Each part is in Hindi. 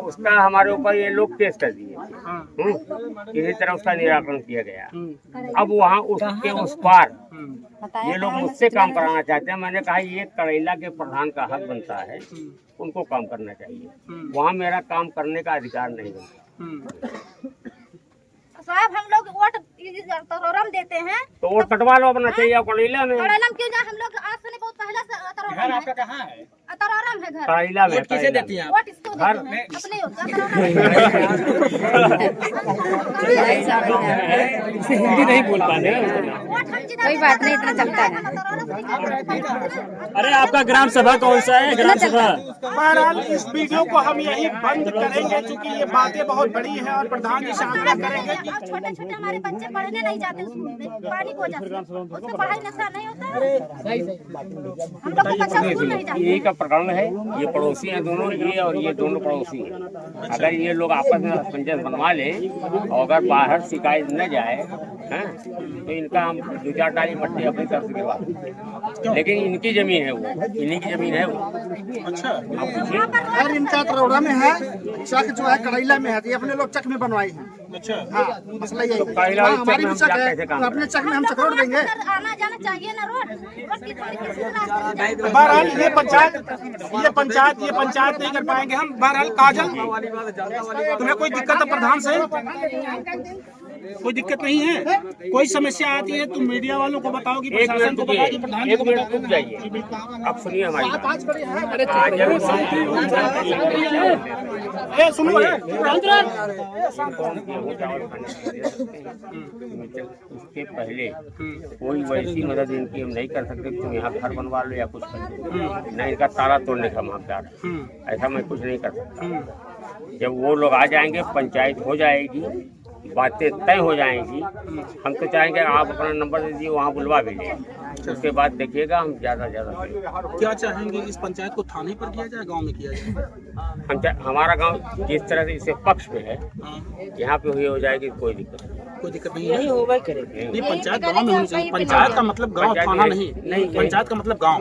उसका हमारे ऊपर ये लोग केस कर दिए। किसी तरह उसका निराकरण किया गया। अब वहाँ उसके उस पार ये लोग मुझसे काम कराना चाहते हैं। मैंने कहा ये करेला के प्रधान का हक बनता है, उनको काम करना चाहिए, वहाँ मेरा काम करने का अधिकार नहीं बनता। साहब हम लोग वोट तरोरम देते हैं तो वोट कटवा लो अपना, चाहिए करेला में। करेला में क्यों जाए? हम लोग आज से नहीं बहुत पहले से घर आपका कहाँ है? तरोरम है घर। करेला में किसे देती हैं आप? वोट इसको घर देते हैं अपने हिंदी नहीं बोल पाते। कोई बात नहीं, इतना चलता है। अरे आपका ग्राम सभा कौन सा है? ग्राम सभा बहरहाल इस वीडियो को हम यही बंद करेंगे क्योंकि ये बातें बहुत बड़ी हैं और प्रधान जी से आग्रह करेंगे। छोटे छोटे हमारे बच्चे पढ़ने नहीं जाते स्कूल में, पानी की वजह से उसमें पढ़ाई नशा नहीं होता है। हम लोग को बच्चा स्कूल नहीं जाते। यही का प्रकरण है। ये पड़ोसी हैं दोनों, ये और ये दोनों पड़ोसी हैं। अगर ये लोग आपस में असमंजस बनवा लें और अगर बाहर शिकायत न जाए हैं तो इनका हम 2-4 टाली मट्टी अपनी तरफ से गिरवा देंगे। लेकिन इनकी जमीन है, वो इन्हीं की जमीन है वो। अच्छा, और इनका तरोड़ा में है, चक जो है करेला में है, तो ये अपने लोग चक में बनवाए हैं। अच्छा, हाँ, मसला यही है। करेला हाँ, वाली हमारी चक भी में चक हम है, कैसे काम तो अपने चक में हम चकरोड़ देंगे। आना जाना चाहिए ना, रोड की थोड़ी किसी रास्ते बहरहाल ये पंचायत नहीं कर पाएंगे हम। बहरहाल काजल, तुम्हें कोई दिक्कत है प्रधान से? कोई दिक्कत नहीं है? कोई समस्या आती है तुम मीडिया वालों को बताओ कि प्रशासन को बताओ कि प्रधान जी को बताओ। रुक जाइए, अब सुनिए हमारी बात। सुनो उसके पहले कोई वैसी मदद इनकी हम नहीं कर सकते। तुम यहाँ घर बनवा लो या कुछ कर लो, न इनका ताला तोड़ने का हम हकदार है। ऐसा मैं कुछ नहीं कर सकता। जब वो लोग आ जाएंगे, पंचायत हो जाएगी, बातें तय हो जाएंगी। हम तो चाहेंगे आप अपना नंबर दे दीजिए, वहाँ बुलवा भी लें। उसके बाद देखिएगा हम ज़्यादा क्या चाहेंगे? इस पंचायत को थाने पर किया जाए, गांव में किया जाए? हमारा गांव जिस तरह से इससे पक्ष में है, यहाँ पे हुई हो जाएगी, कोई दिक्कत नहीं। नहीं होगा करेंगे। नहीं, पंचायत गांव में होनी चाहिए। पंचायत का मतलब गांव, थाना नहीं। पंचायत का मतलब गांव।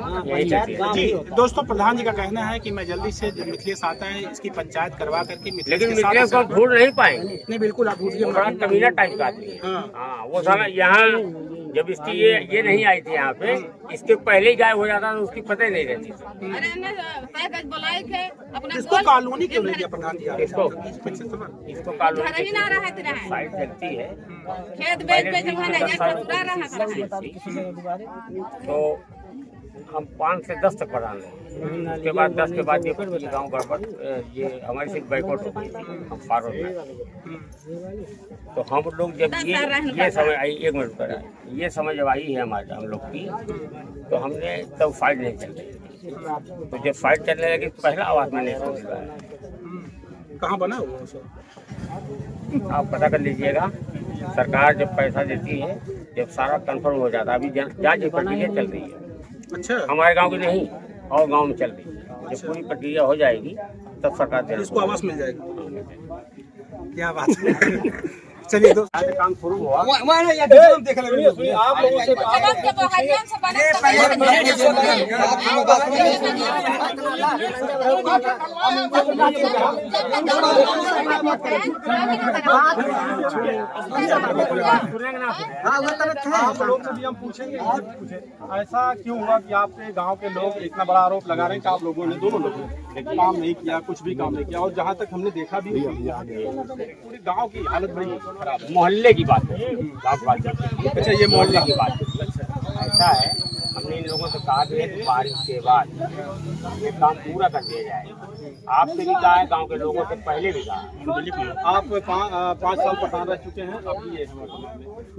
जी दोस्तों, प्रधान जी का कहना है कि मैं जल्दी से मिथिलेश आता है इसकी पंचायत करवा करके लेकिन मिथिलेश को ढूंढ नहीं पाएंगे। नहीं, बिल्कुल आप ढूंढिए। बड़ा कमीना टाइप का आदमी है। हाँ, वो साला यहाँ जब इसकी ये नहीं आई थी यहाँ पे, इसके पहले ही गायब हो जाता था, उसकी पता ही नहीं रहती थी। इसको कॉलोनी क्यों नहीं दिया प्रधान जी? इसको कॉलोनी साइड चलती है तो हम 5 से 10 तक बढ़ा लें। उसके बाद 10 के बाद ये गाँव गड़बड़, ये हमारी सिर्फ बैकआउट हो गई थी, हम फॉरवर्ड में। तो हम लोग जब ये समय आई, 1 मिनट पर ये समय जब आई है हमारे हम लोग की, तो हमने तब फाइट नहीं चल रही। तो जब फाइट चलने लगी तो पहला आवाज़ मैंने सुना। कहाँ बना हुआ? आप पता कर लीजिएगा। सरकार जब पैसा देती है, जब सारा कंफर्म हो जाता है, अभी जांच की प्रक्रिया चल रही है। अच्छा, हमारे गांव की नहीं और गांव में चल रही है। जब पूरी प्रक्रिया हो जाएगी तब सरकार इसको आवाज मिल जाएगी। क्या बात है। चलिए दोस्त, काम शुरू हुआ। आप लोगों से भी हम पूछेंगे। ऐसा क्यों हुआ कि आपके गांव के लोग इतना बड़ा आरोप लगा रहे हैं कि आप लोगों ने, दोनों लोगों ने काम नहीं किया, कुछ भी काम नहीं किया, और जहां तक हमने देखा भी पूरे गांव की हालत बड़ी खराब है। मोहल्ले की बात है। अच्छा, ये मोहल्ले की बात है। ऐसा है, हमने इन लोगों से कहा कि बारिश के बाद ये काम पूरा कर दिया जाए। आपसे भी कहा है, गांव के लोगों से पहले भी कहा। आप 5 साल प्रधान रह चुके हैं। अभी ये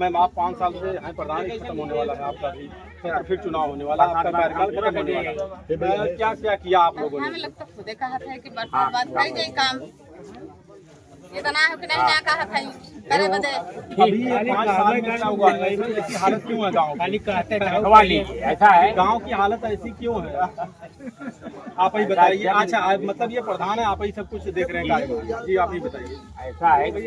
मैम आप 5 साल से हैं प्रधान, खत्म होने वाला है आपका भी, फिर चुनाव होने वाला, आपका कार्यकाल खत्म होने वाला है। क्या क्या किया आप लोगों ने? देखा है कि बात नहीं जाए काम इतना है कि नहीं कहा है करे बदे। अभी 5 साल में क्या हुआ है? ऐसी हालत क्यों है गाँव की? ऐसा है, गाँव की हालत ऐसी क्यों है? आप ही बताइए। अच्छा मतलब ये प्रधान है, आप ही सब कुछ देख रहे हैं कार्यक्रम जी, आप ही बताइए। ऐसा है कि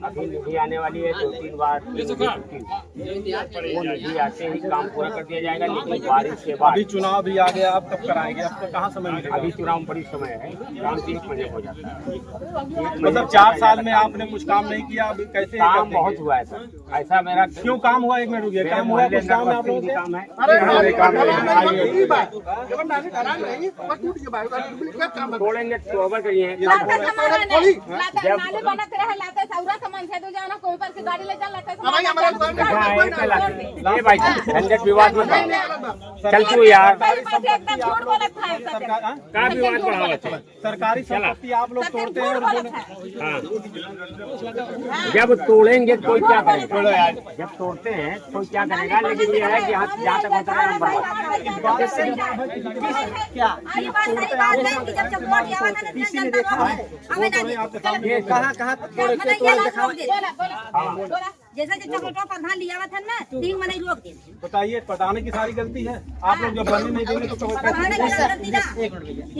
अभी निधि आने वाली है 2-3 बार, वो निधि आते ही काम पूरा कर दिया जाएगा। लेकिन बारिश के बाद अभी चुनाव भी आ गया, आप कब कराएंगे? आपको कहाँ समय मिलेगा? अभी चुनाव में बड़ी समय है, काम 3 महीने हो जाता है। मतलब 4 साल में आपने कुछ काम नहीं किया, अभी कैसे काम बहुत हुआ है सर। ऐसा मेरा क्यों काम हुआ? एक मिनट रुकिए, काम हुआ कुछ काम है आप लोगों से? काम है। तोड़ेंगे तो अबर करिए। नाले बनत रहे लाते सौरा सामान से तो जाना कोई पर से गाड़ी ले जा लाते ये भाई झंझट विवाद में चल तू यार एकदम झूठ बोलत है का विवाद बढ़ावत है। सरकारी संपत्ति आप लोग तोड़ते हैं और हाँ। जब तोड़ेंगे कोई क्या करेगा? जब तोड़ते हैं कोई क्या करेगा? लेकिन ये है कि जहाँ तक होता है जैसा चक्रोटा प्रधान लिया हुआ था ना 3 महीने रोक दे। बताइए, प्रधान की सारी गलती है? आप लोग जब बनने नहीं देंगे तो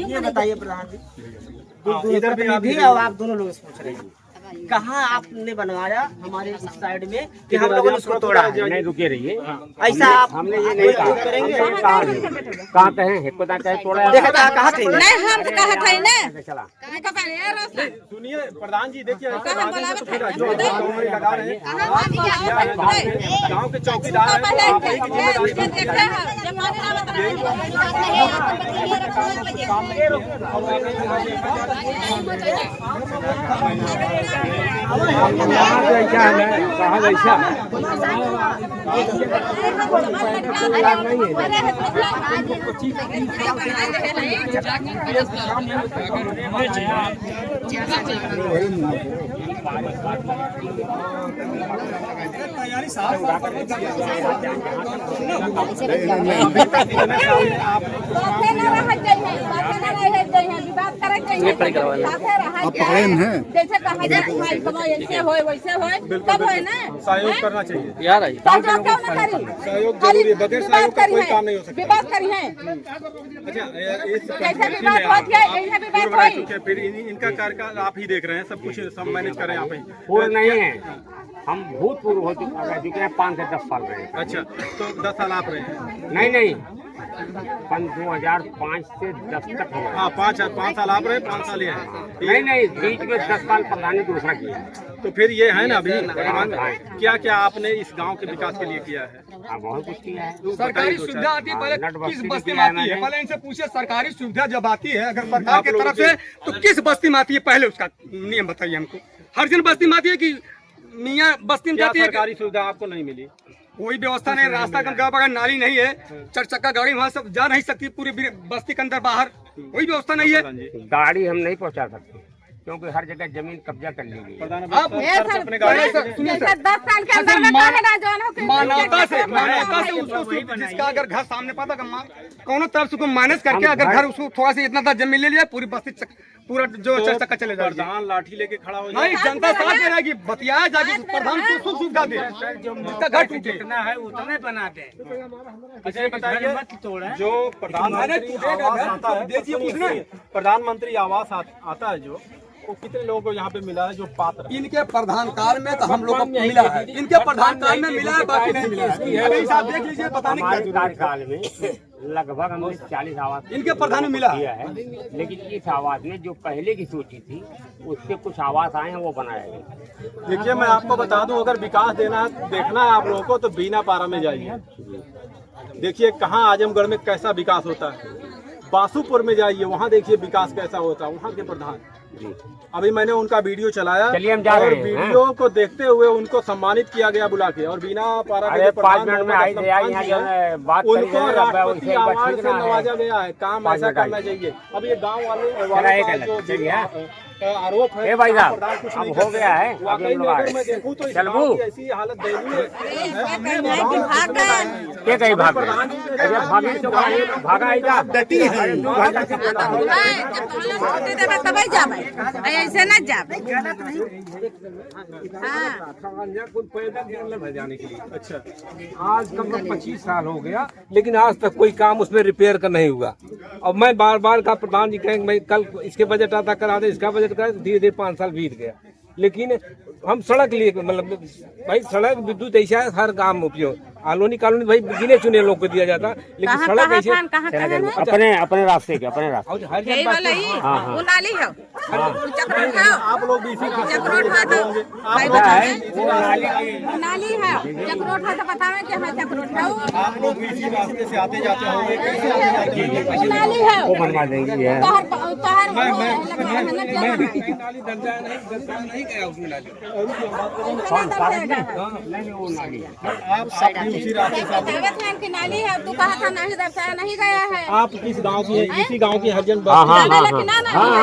ये बताइए प्रधान जी, इधर भी भी और आप दोनों लोग पूछ रहे हैं कहाँ आपने बनवाया हमारे इस साइड में कि हम लोगों ने उसको तोड़ा है? नहीं रुके रहिए, ऐसा आप हमने ये नहीं कहा। करेंगे? कहाँ कहें खुदा चाहे तोड़ा कहा थे नहीं हम कहा था ना चला। सुनिए प्रधान जी, देखिए ऐसे राजनीति तो फिर जो गाँव में लगा रहे हैं, गाँव के चौकीदार हैं, आप ही की जैसे कहा ऐसे हो वैसे हो तब है ना सहयोग करना चाहिए यार सहयोग जरूरी है, बगैर सहयोग का कोई काम नहीं हो सकता। विवाद करी है अच्छा, इस जैसे विवाद हो गया ऐसे विवाद होई फिर इनका कार्यकाल आप ही देख रहे हैं, सब कुछ सब मैनेज कर रहे हैं आप ही? पूर्व नहीं है, हम भूतपूर्व हो चुके हैं 5 से 10 साल रहे। अच्छा, तो 10 साल आप रहे हैं? नहीं 2005 से 10 तक हुआ। हाँ, 5 साल आप रहे, 5 साल ये है। नहीं बीच में 10 साल प्रधानी दूसरा किया। तो फिर ये है ना अभी क्या क्या आपने इस गांव के विकास के लिए किया है? हाँ बहुत कुछ किया है। सरकारी सुविधा आती है पहले नट किस बस्ती बस्ती भी में आती किया है? है पहले इनसे पूछे सरकारी सुविधा जब आती है अगर सरकार की तरफ से तो किस बस्ती में आती है? पहले उसका नियम बताइए हमको। हर जन बस्ती में आती है कि मियाँ बस्ती में जाती है? सरकारी सुविधा आपको नहीं मिली? कोई व्यवस्था नहीं, रास्ता का बगैर नाली नहीं है, 4 चक्का गाड़ी वहाँ सब जा नहीं सकती पूरी बस्ती के अंदर बाहर, कोई व्यवस्था नहीं है। गाड़ी हम नहीं पहुंचा सकते क्योंकि हर जगह जमीन कब्जा कर ली गई। अब सुनिए सर, 10 साल के अंदर मानवता से उसको जिसका अगर घर सामने पता कौन तरफ से माइनस करके अगर घर उसको थोड़ा सा इतना जमीन ले लिया पूरी बस्ती पूरा जो 4 चक्का चले जाएगा। प्रधान लाठी लेके खड़ा हो नहीं, जनता साथ में रहेगी, बतियाया जाएगी, प्रधान सुख सुविधा दे, जिसका घर टूटे है उतने बनाते। अच्छा बताइए, जो प्रधानमंत्री आवास आता है, देखिए प्रधानमंत्री आवास आता है जो वो कितने लोगों को यहाँ पे मिला है जो पात्र? इनके प्रधान काल में तो हम लोग को मिला है, इनके प्रधान काल में मिला है, बाकी नहीं मिला है। अभी साहब देख लीजिए, पता नहीं हमारे कार्यकाल में लगभग हमने 40 आवास इनके प्रधान में मिला किया है। लेकिन इस आवास में जो पहले की सूची थी उससे कुछ आवास आए हैं वो बनाए गए। देखिए मैं आपको बता दूं, अगर विकास देखना है आप लोगों को तो बीना पारा में जाइए, देखिए कहाँ आजमगढ़ में कैसा विकास होता है। बासुपुर में जाइए, वहाँ देखिए विकास कैसा होता है, वहाँ के प्रधान। अभी मैंने उनका वीडियो चलाया, चलिए हम जा रहे हैं। वीडियो को देखते हुए उनको सम्मानित किया गया बुला के, और बिना पारा के 5 मिनट में आई बात उनको राष्ट्रपति अवार्ड से नवाजा गया है। काम ऐसा करना चाहिए। अब ये गाँव वाले आरोप है। ए भाई साहब, प्रधान कुछ अब नहीं हो गया है, करते। अब वाकई हम में लोग अगर आए। मैं देखूं तो इस चल गाँव बू। की ऐसी हालत दयनीय है। के कहीं भाग गए? अरे भागे तो भागा आई था। अरे 2 घंटा से पता हो गया। तभी जाबे, ऐसे न जाबे। जाने के लिए। अच्छा, आज कम से कम 25 साल हो गया, लेकिन आज तक कोई काम उसमें रिपेयर का नहीं हुआ। अब मैं बार बार का प्रधान जी कहेंगे मैं कल इसके बजट आता करा दे, इसका बजट करा, धीरे धीरे 5 साल बीत गया। लेकिन हम सड़क लिए मतलब भाई सड़क विद्युत ऐसा है हर काम में उपयोग। आलोनी कॉलोनी भाई गिने चुने लोग को दिया जाता, लेकिन सड़क ऐसे अपने रास्ते के अपने रास्ते। हर जगह वो नाली है, चक्रोट है, आप लोग भी इसी रास्ते चक्रोट है तो भाई बताए नाली है, चक्रोट है तो बतावे कि हाँ चक्रोट है। आप लोग भी इसी रास्ते से आते जाते होंगे। कैसे आते जाते होंगे? वो नाली है, वो बनवा देंगे ये। बाहर नाली दर्जा नहीं गया उसमें नाली। आप भी उसी रास्ते से आते हैं। की नाली है, तू कहा था नहीं दर्शाया नहीं गया है। आप किस गांव की है? इसी गांव की हरिजन हाँ,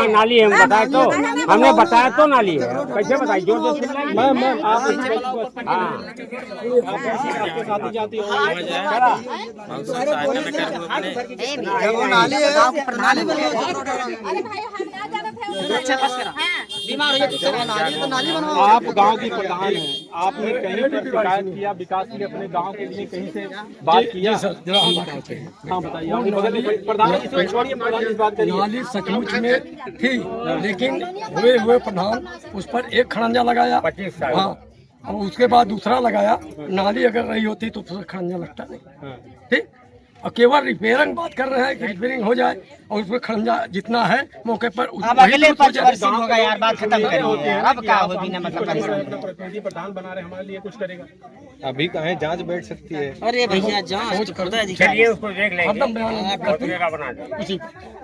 नाली है, हम बताए तो, हमने बताया तो नाली है। कैसे बताइए? जोर जोर से मैं आप इसी हाँ। रास्ते से आती जाती होंगे। अरे भाई हम ना जाना था, बीमार हो जाए आप गांव की प्रधान हैं, आपने कहीं पर शिकायत किया विकास के लिए अपने गांव के लिए कहीं से बात किया? हाँ बताइए। आपके बगल में प्रधान जी से छोड़िए, प्रधान जी से बात करिए। नाली सचमुच में थी, लेकिन हुए प्रधान उस पर एक खड़ंजा लगाया। 25 साल। हाँ, और उसके बाद दूसरा लगाया। नाली अगर रही होती तो फिर खड़ंजा लगता नहीं। ठीक, और केवल रिपेयरिंग बात कर रहे हैं कि रिपेयरिंग हो जाए और उसमें खड़ंजा जितना है मौके पर अब अगले 5 वर्ष होगा यार, बात खत्म करिए। अब क्या हो बिना मतलब परेशान। प्रतिनिधि प्रधान बना रहे हमारे लिए कुछ करेगा? अभी कहें जांच बैठ सकती है। अरे भैया जांच खुद अधिकारी। चलिए उसको देख लेंगे। हरदम बयान का बना देंगे। उसी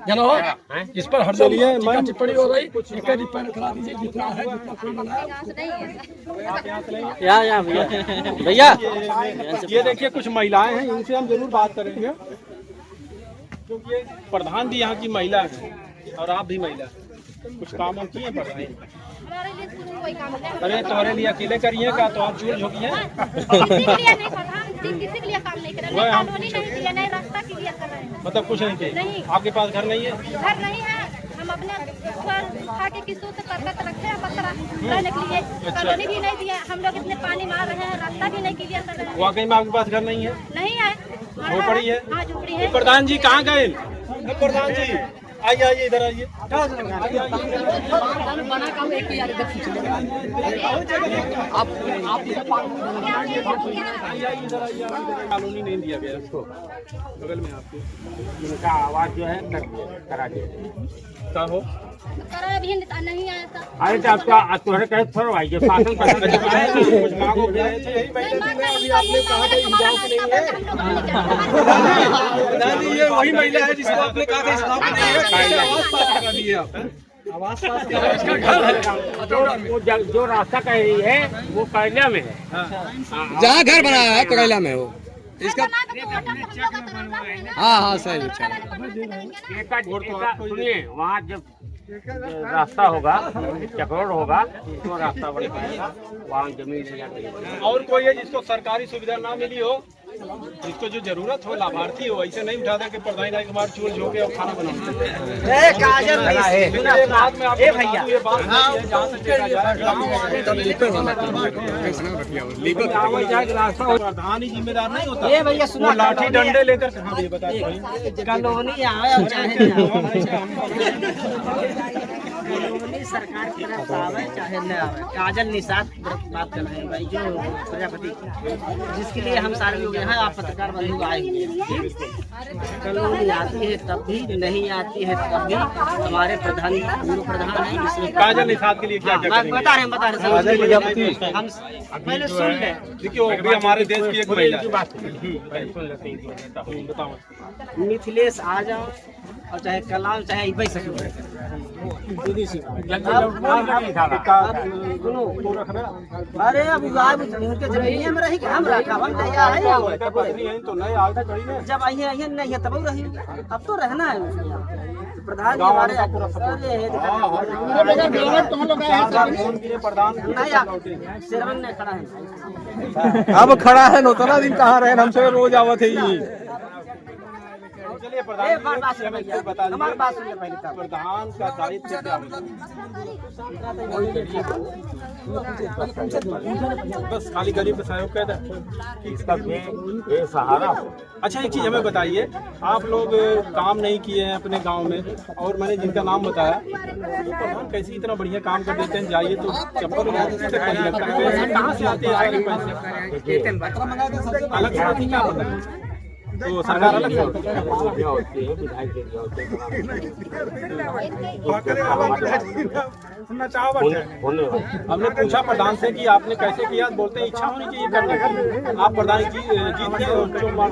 जनाब इस पर हरदम टीका टिप्पणी हो रही, एक रिपेयर करा दीजिए जितना है, जितना कोई बनाया। भैया ये देखिए कुछ महिलाएं हैं, इनसे हम जरूर बात करेंगे, क्योंकि ये प्रधान भी यहाँ की महिला है और आप भी महिला हैं। कुछ काम हम किए प्रधान? हमारे लिए कोई काम नहीं। अरे तुम्हारे लिए अकेले करिए का तो आप चूल झोंकी हैं? किसी के लिए नहीं प्रधान जी, किसी के लिए काम नहीं कर रहे, नहीं कानूनी नहीं दिया, नहीं रास्ता क्लियर कर रहे हैं। मतलब कुछ नहीं किए? नहीं। आपके पास घर नहीं है? घर नहीं है, हम अपने ऊपर खा के किस्तों से करकट रखे हैं पत्थर रहने के लिए। कॉलोनी भी नहीं दिया, हम लोग इतने पानी मार रहे हैं, रास्ता भी नहीं क्लियर कर रहे हैं। वाकई में आपके पास घर नहीं है? नहीं है, झोपड़ी है? हाँ झोपड़ी है। प्रधान जी कहाँ गए? प्रधान जी आइए आइए इधर आइए। कॉलोनी नहीं दिया गया उसको, बगल में आपके इनका आवाज जो है करा दिया। क्या हो? करा भी नहीं आया था। अरे तो आपका तुम्हारे कहे थोड़ा भाई जो शासन कुछ मांगो फिर आए थे, यही बैठे थे। अभी आपने कहा था इस गाँव के नहीं है। ये वही महिला है जिसको आपने कहा था इस गाँव के नहीं है। आवाज पास करा दी है आप। आवाज पास जो रास्ता कह रही है वो कैला में है। जहाँ घर बनाया है करेला में हो इसका। हाँ सही। सुनिए, वहाँ जब रास्ता होगा, चक्रोड होगा, तो रास्ता बन पाएगा, वहाँ जमीन ले जाके। और कोई है जिसको सरकारी सुविधा ना मिली हो, जिसको जो जरूरत हो, लाभार्थी हो, ऐसे नहीं उठा दे कि प्रधान राज कुमार चूल झोंके और खाना बनाओ। प्रधान ही जिम्मेदार नहीं होता। ये भैया सुनो, लाठी डंडे लेकर कहाँ भी बताइए। कॉलोनी आए और चाहे न आवे, सरकार की तरफ से आवे चाहे न आवे, काजल निषाद बात कर रहे हैं भाई, जो प्रजापति जिसके लिए हम सारे लोग यहाँ आप पत्रकार बंधु आए हुए हैं। कॉलोनी आती है तब भी, नहीं आती है तब भी। हमारे प्रधान पूर्व प्रधान है, इसमें काजल निषाद के लिए क्या क्या करेंगे? बता रहे हैं हम पहले सुन ले। देखिए वो भी हमारे देश की एक महिला है। बताओ। मिथिलेश आ जाओ और चाहे कलाम चाहे वैसे सुनो अरे अब उनके जमीन में रही हम रखा हम नहीं आए तो नए आगे खड़ी है। जब आइए नहीं है तब रही अब तो रहना है प्रधान जी हमारे प्रधान शेरवन ने खड़ा है अब खड़ा है नौतना दिन कहाँ रहे हमसे रोज आवत है ये। चलिए प्रधान बता हमारे पास पहले प्रधान का दायित्व क्या है? बस खाली गरीब सहयोग कर दे इसका बेसहारा हो। अच्छा एक चीज हमें बताइए, आप लोग काम नहीं किए हैं अपने गांव में और मैंने जिनका नाम बताया प्रधान कैसे इतना बढ़िया काम कर देते हैं, जाइए तो चप्पल कहाँ से आते हैं पैसे अलग से आती क्या होता है? तो सरकार अलग से होती है हमने पूछा प्रधान से कि आपने कैसे किया, बोलते हैं इच्छा होनी चाहिए करने की। आप प्रधान जी जीत के जो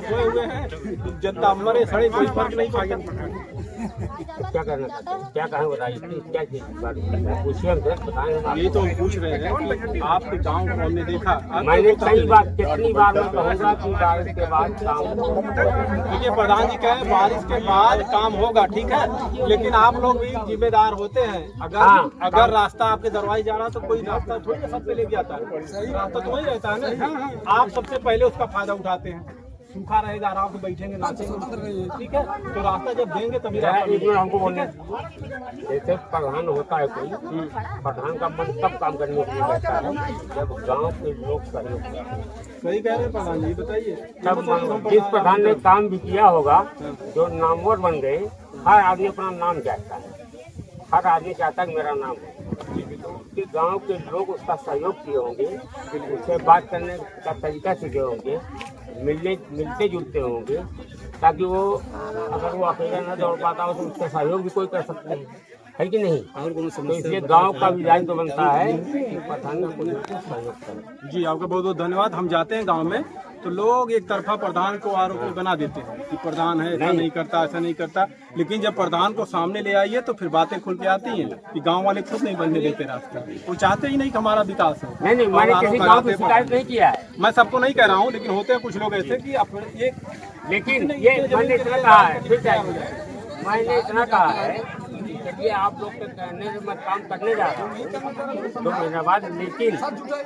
सोए हुए हैं जनता मरे सड़े कोई फर्क नहीं पड़ेगा। क्या करना चाहते हैं, क्या कहें बताइए, क्या चीज पूछिए हमसे बताएं। ये तो पूछ रहे हैं कि आपके गांव को हमने देखा, मैंने कई बार कितनी बार मैं कहूँगा कि बारिश के बाद काम देखिए प्रधान जी कहे बारिश के बाद काम होगा, ठीक है, लेकिन आप लोग भी जिम्मेदार होते हैं। अगर रास्ता आपके दरवाजे जा रहा तो कोई रास्ता थोड़ी ना सबसे लेके आता है, रास्ता तो वही रहता है ना। आप सबसे पहले उसका फायदा उठाते हैं, सूखा रहेगा आराम से बैठेंगे नाचेंगे, ठीक है, तो रास्ता जब देंगे तभी हमको बोलने जैसे प्रधान होता है कोई, प्रधान का मन तब काम करने के लिए रहता है जब गांव के लोग सहयोग करते हैं। सही कह रहे हैं प्रधान जी, बताइए। तब जिस प्रधान ने काम भी किया होगा, जो नामवर बन गए, हर आदमी अपना नाम चाहता है, हर आदमी चाहता है कि मेरा नाम है, कि गांव के लोग उसका सहयोग किए होंगे, उससे बात करने का तरीका सीखे होंगे, मिलते जुलते होंगे, ताकि वो अगर वो अकेला न दौड़ पाता हो तो उसका सहयोग भी कोई कर सकता है कि नहीं। तो इसलिए गांव का भी दायित्व बनता है कि प्रधान को सहयोग करें। जी आपका बहुत बहुत धन्यवाद। हम जाते हैं गांव में तो लोग एक तरफा प्रधान को आरोपी बना देते हैं कि प्रधान है ऐसा नहीं करता, ऐसा नहीं करता, लेकिन जब प्रधान को सामने ले आइए तो फिर बातें खुल के आती हैं कि गांव वाले खुद नहीं बनने देते रास्ता, वो चाहते ही नहीं कि हमारा विकास हो। नहीं मैंने किसी गांव की शिकायत नहीं किया है, मैं सबको नहीं कह रहा हूँ, लेकिन होते हैं कुछ लोग ऐसे कि ये लेकिन ये मैंने इतना कहा है, मैंने इतना कहा है कि आप लोग के कहने से मैं काम करने जा रहा हूँ 2 महीने बाद, लेकिन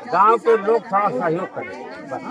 गांव के लोग थोड़ा सहयोग करें बस।